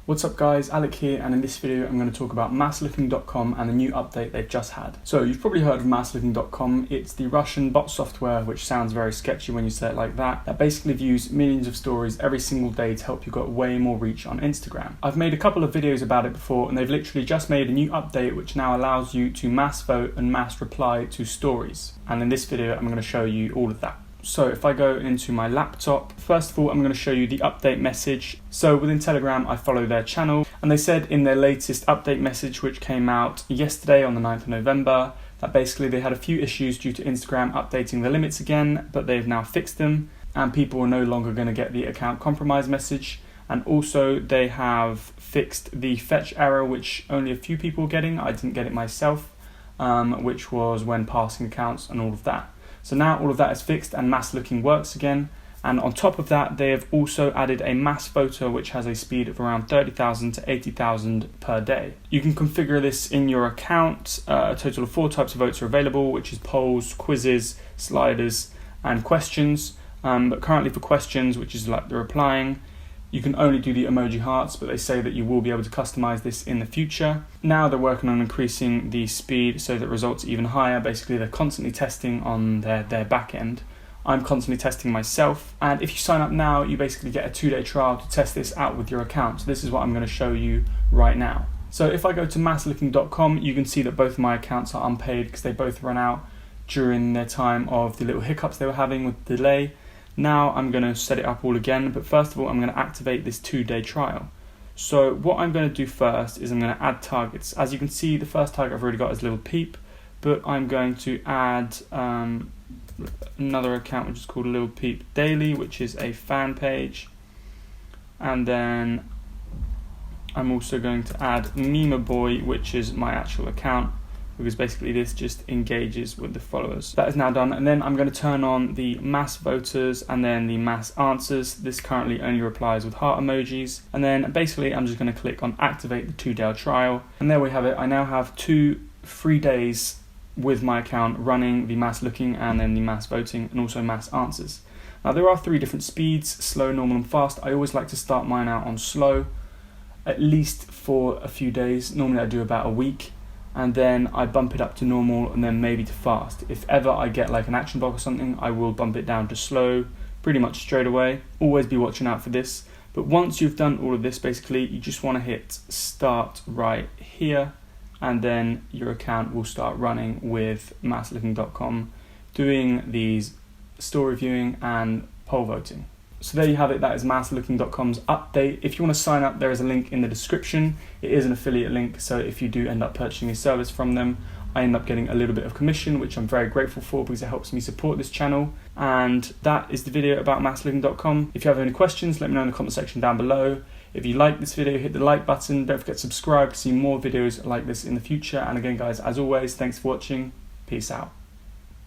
What's up guys, Alec here, and in this video I'm going to talk about Masslooking.com and the new update they've just had. So you've probably heard of Masslooking.com. It's the Russian bot software, which sounds very sketchy when you say it like that basically views millions of stories every single day to help you get way more reach on Instagram. I've made a couple of videos about it before, and they've literally just made a new update which now allows you to mass vote and mass reply to stories. And in this video I'm going to show you all of that. So if I go into my laptop, first of all, I'm going to show you the update message. So within Telegram, I follow their channel, and they said in their latest update message, which came out yesterday on the 9th of November, that basically they had a few issues due to Instagram updating the limits again, but they've now fixed them, and people are no longer going to get the account compromise message. And also they have fixed the fetch error, which only a few people were getting. I didn't get it myself, which was when passing accounts and all of that. So now all of that is fixed and Masslooking works again. And on top of that, they have also added a mass voter which has a speed of around 30,000 to 80,000 per day. You can configure this in your account. A total of 4 types of votes are available, which is polls, quizzes, sliders, and questions. But currently for questions, which is like the replying, you can only do the emoji hearts, but they say that you will be able to customize this in the future. Now they're working on increasing the speed so that results are even higher. Basically, they're constantly testing on their back end. I'm constantly testing myself. And if you sign up now, you basically get a 2-day trial to test this out with your account. So this is what I'm going to show you right now. So if I go to masslooking.com, you can see that both of my accounts are unpaid because they both run out during their time of the little hiccups they were having with the delay. Now I'm going to set it up all again, but first of all I'm going to activate this 2-day trial. So what I'm going to do first is I'm going to add targets. As you can see, the first target I've already got is Little Peep, but I'm going to add another account which is called Little Peep Daily, which is a fan page. And then I'm also going to add Meme Boy, which is my actual account, because basically this just engages with the followers. That is now done, and then I'm going to turn on the mass voters and then the mass answers. This currently only replies with heart emojis, and then basically I'm just going to click on activate the 2-day trial, and there we have it. I now have 2 free days with my account running the Masslooking and then the mass voting and also mass answers. Now there are 3 different speeds: slow, normal, and fast. I always like to start mine out on slow, at least for a few days. Normally I do about a week, and then I bump it up to normal and then maybe to fast. If ever I get like an action block or something, I will bump it down to slow pretty much straight away. Always be watching out for this. But once you've done all of this, basically you just want to hit start right here, and then your account will start running with Masslooking.com, doing these story viewing and poll voting. So there you have it. That is Masslooking.com's update. If you want to sign up, there is a link in the description. It is an affiliate link, so if you do end up purchasing a service from them, I end up getting a little bit of commission, which I'm very grateful for because it helps me support this channel. And that is the video about Masslooking.com. If you have any questions, let me know in the comment section down below. If you like this video, hit the like button. Don't forget to subscribe to see more videos like this in the future. And again, guys, as always, thanks for watching. Peace out.